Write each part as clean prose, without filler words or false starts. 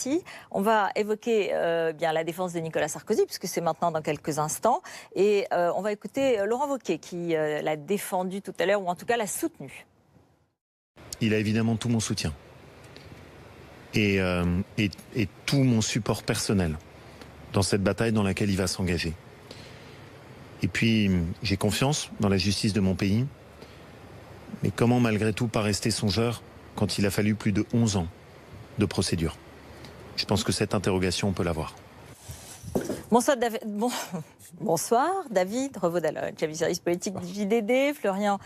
Silniki. On va évoquer bien la défense de Nicolas Sarkozy, puisque c'est maintenant dans quelques instants. Et on va écouter Laurent Wauquiez qui l'a défendu tout à l'heure, ou en tout cas l'a soutenu. Il a évidemment tout mon soutien et tout mon support personnel dans cette bataille dans laquelle il va s'engager. Et puis, j'ai confiance dans la justice de mon pays. Mais comment malgré tout pas rester songeur quand il a fallu plus de 11 ans de procédure? Je pense que cette interrogation, on peut l'avoir. Bonsoir David, bonsoir David Revaud-Dallon, chef du service politique du JDD. Florian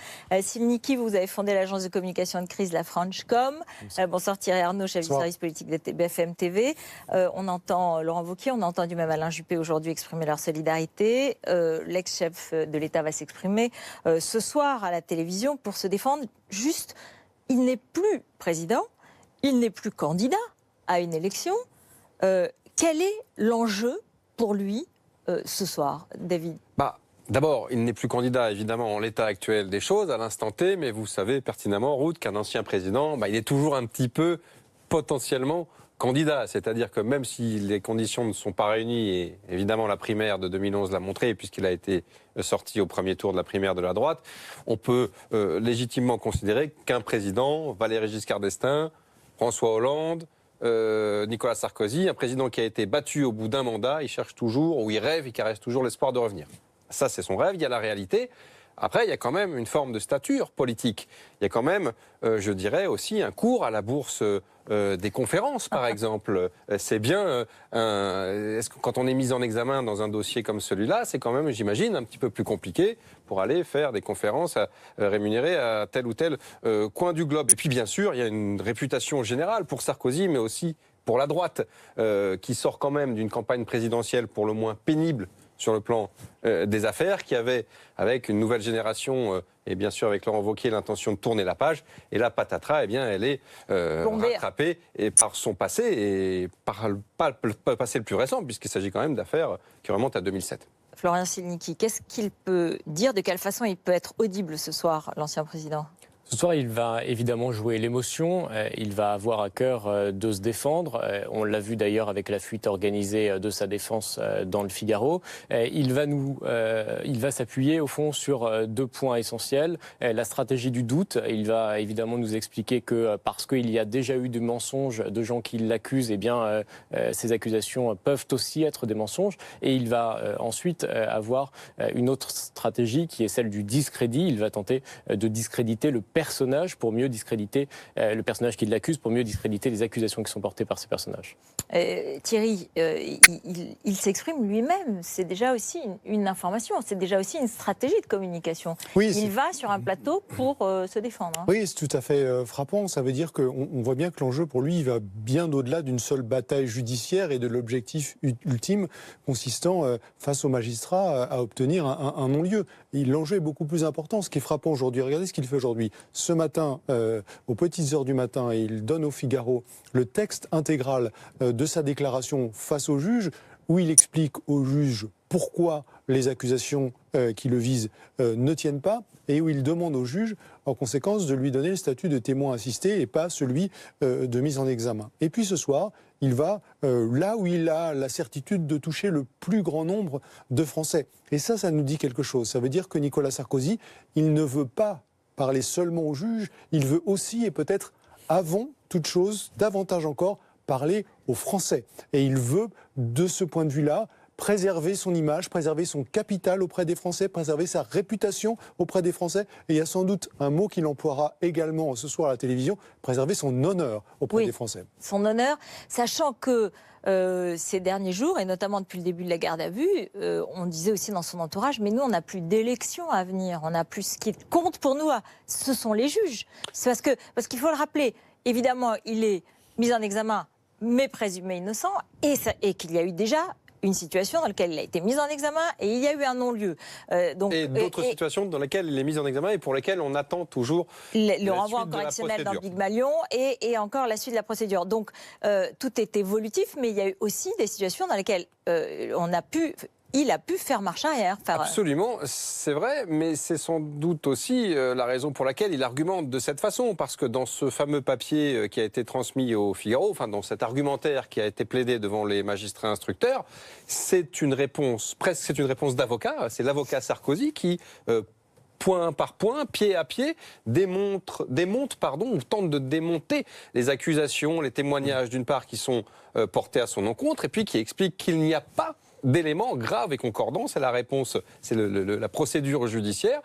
Silniki, vous avez fondé l'agence de communication de crise La French'Com. Bonsoir Thierry Arnaud, chef du service politique de BFM TV. On entend Laurent Wauquiez, on a entendu même Alain Juppé aujourd'hui exprimer leur solidarité. L'ex-chef de l'État va s'exprimer ce soir à la télévision pour se défendre. Juste, il n'est plus président, il n'est plus candidat à une élection. Quel est l'enjeu pour lui ce soir, David? D'abord, il n'est plus candidat, évidemment, en l'état actuel des choses, à l'instant T, mais vous savez pertinemment, Ruth, qu'un ancien président, il est toujours un petit peu potentiellement candidat. C'est-à-dire que même si les conditions ne sont pas réunies, et évidemment la primaire de 2011 l'a montré, puisqu'il a été sorti au premier tour de la primaire de la droite, on peut légitimement considérer qu'un président, Valéry Giscard d'Estaing, François Hollande, Nicolas Sarkozy, un président qui a été battu au bout d'un mandat, il cherche toujours, ou il rêve, il caresse toujours l'espoir de revenir. Ça, c'est son rêve, il y a la réalité. Après, il y a quand même une forme de stature politique. Il y a quand même, je dirais aussi, un cours à la bourse des conférences, par exemple. C'est bien, est-ce que quand on est mis en examen dans un dossier comme celui-là, c'est quand même, j'imagine, un petit peu plus compliqué pour aller faire des conférences rémunérées à tel ou tel coin du globe. Et puis, bien sûr, il y a une réputation générale pour Sarkozy, mais aussi pour la droite, qui sort quand même d'une campagne présidentielle pour le moins pénible sur le plan des affaires, qui avait, avec une nouvelle génération, et bien sûr avec Laurent Wauquiez, l'intention de tourner la page. Et là, patatras, eh bien, elle est rattrapée et par son passé, et par pas le passé le plus récent, puisqu'il s'agit quand même d'affaires qui remontent à 2007. Florian Silniki, qu'est-ce qu'il peut dire? De quelle façon il peut être audible ce soir, l'ancien président? Ce soir, il va évidemment jouer l'émotion, il va avoir à cœur de se défendre. On l'a vu d'ailleurs avec la fuite organisée de sa défense dans le Figaro. Il va s'appuyer au fond sur deux points essentiels. La stratégie du doute. Il va évidemment nous expliquer que parce qu'il y a déjà eu des mensonges de gens qui l'accusent, eh bien, ces accusations peuvent aussi être des mensonges. Et il va ensuite avoir une autre stratégie qui est celle du discrédit. Il va tenter de discréditer le personnage pour mieux discréditer le personnage qui l'accuse, pour mieux discréditer les accusations qui sont portées par ces personnages. Thierry, il s'exprime lui-même. C'est déjà aussi une information, c'est déjà aussi une stratégie de communication. Oui, il va sur un plateau pour se défendre. Oui, c'est tout à fait frappant. Ça veut dire qu'on voit bien que l'enjeu pour lui il va bien au-delà d'une seule bataille judiciaire et de l'objectif ultime consistant face aux magistrats à obtenir un non-lieu. L'enjeu est beaucoup plus important. Ce qui est frappant aujourd'hui, regardez ce qu'il fait aujourd'hui. Ce matin, aux petites heures du matin, il donne au Figaro le texte intégral de sa déclaration face au juge, où il explique au juge pourquoi les accusations qui le visent ne tiennent pas, et où il demande au juge, en conséquence, de lui donner le statut de témoin assisté et pas celui de mise en examen. Et puis ce soir, il va là où il a la certitude de toucher le plus grand nombre de Français. Et ça nous dit quelque chose. Ça veut dire que Nicolas Sarkozy, il ne veut pas parler seulement au juge, il veut aussi, et peut-être avant toute chose, davantage encore, parler aux Français. Et il veut, de ce point de vue-là, préserver son image, préserver son capital auprès des Français, préserver sa réputation auprès des Français. Et il y a sans doute un mot qu'il emploiera également ce soir à la télévision, préserver son honneur auprès des Français. Son honneur, sachant que ces derniers jours, et notamment depuis le début de la garde à vue, on disait aussi dans son entourage, mais nous, on n'a plus d'élections à venir, on n'a plus ce qui compte pour nous, ce sont les juges. C'est parce qu'il faut le rappeler, évidemment, il est mis en examen, mais présumé innocent, et qu'il y a eu déjà une situation dans laquelle il a été mis en examen et il y a eu un non-lieu. Et d'autres situations dans lesquelles il est mis en examen et pour lesquelles on attend toujours le renvoi correctionnel dans le Big Malion et encore la suite de la procédure. Donc tout est évolutif, mais il y a eu aussi des situations dans lesquelles on a pu il a pu faire marche arrière. Absolument, c'est vrai, mais c'est sans doute aussi la raison pour laquelle il argumente de cette façon, parce que dans ce fameux papier qui a été transmis au Figaro, enfin dans cet argumentaire qui a été plaidé devant les magistrats instructeurs, c'est une réponse, presque c'est une réponse d'avocat, c'est l'avocat Sarkozy qui point par point, pied à pied, démonte, ou tente de démonter les accusations, les témoignages d'une part qui sont portés à son encontre, et puis qui explique qu'il n'y a pas d'éléments graves et concordants, c'est la réponse, c'est la procédure judiciaire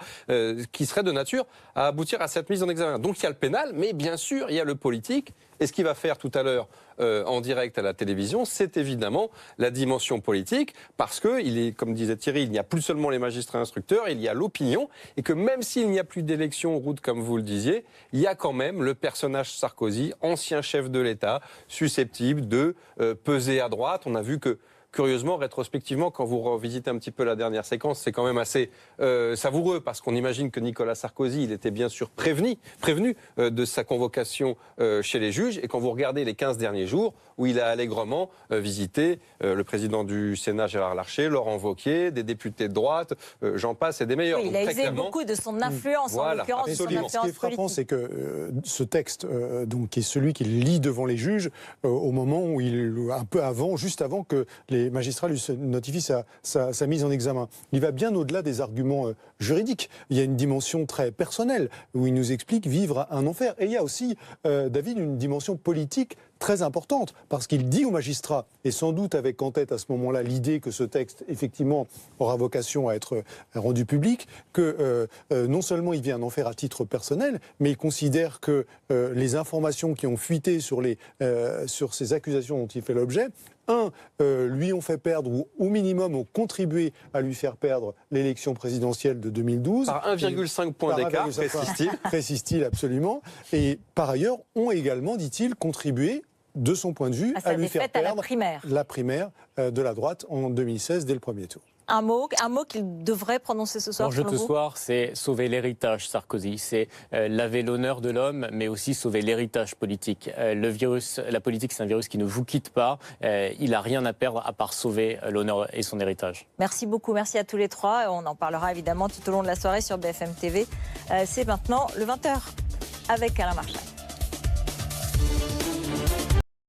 qui serait de nature à aboutir à cette mise en examen. Donc il y a le pénal, mais bien sûr il y a le politique. Et ce qu'il va faire tout à l'heure en direct à la télévision, c'est évidemment la dimension politique, parce que, il est, comme disait Thierry, il n'y a plus seulement les magistrats instructeurs, il y a l'opinion, et que même s'il n'y a plus d'élection, Ruth, comme vous le disiez, il y a quand même le personnage Sarkozy, ancien chef de l'État, susceptible de peser à droite. On a vu que, curieusement, rétrospectivement, quand vous revisitez un petit peu la dernière séquence, c'est quand même assez savoureux, parce qu'on imagine que Nicolas Sarkozy, il était bien sûr prévenu de sa convocation chez les juges, et quand vous regardez les 15 derniers jours, où il a allègrement visité le président du Sénat, Gérard Larcher, Laurent Wauquiez, des députés de droite, j'en passe, et des meilleurs. Oui, il a usé beaucoup de son influence, voilà, en l'occurrence, de son influence Ce qui est frappant, politique. c'est que ce texte, donc, qui est celui qu'il lit devant les juges, au moment où un peu avant, juste avant que les magistrats lui notifient sa mise en examen, il va bien au-delà des arguments juridiques. Il y a une dimension très personnelle, où il nous explique vivre un enfer. Et il y a aussi, David, une dimension politique très importante, parce qu'il dit aux magistrats, et sans doute avec en tête à ce moment-là l'idée que ce texte, effectivement, aura vocation à être rendu public, que non seulement il vient en faire à titre personnel, mais il considère que les informations qui ont fuité sur ces accusations dont il fait l'objet, lui ont fait perdre, ou au minimum ont contribué à lui faire perdre l'élection présidentielle de 2012. Par 1,5 point d'écart, précise-t-il. Précise-t-il, absolument. Et par ailleurs, ont également, dit-il, contribué, de son point de vue, à lui faire perdre la primaire de la droite en 2016, dès le premier tour. Un mot qu'il devrait prononcer ce soir. L'enjeu de ce soir, c'est sauver l'héritage Sarkozy. C'est laver l'honneur de l'homme, mais aussi sauver l'héritage politique. Le virus, la politique, c'est un virus qui ne vous quitte pas. Il n'a rien à perdre à part sauver l'honneur et son héritage. Merci beaucoup, merci à tous les trois. On en parlera évidemment tout au long de la soirée sur BFM TV. C'est maintenant le 20h avec Alain Marchal.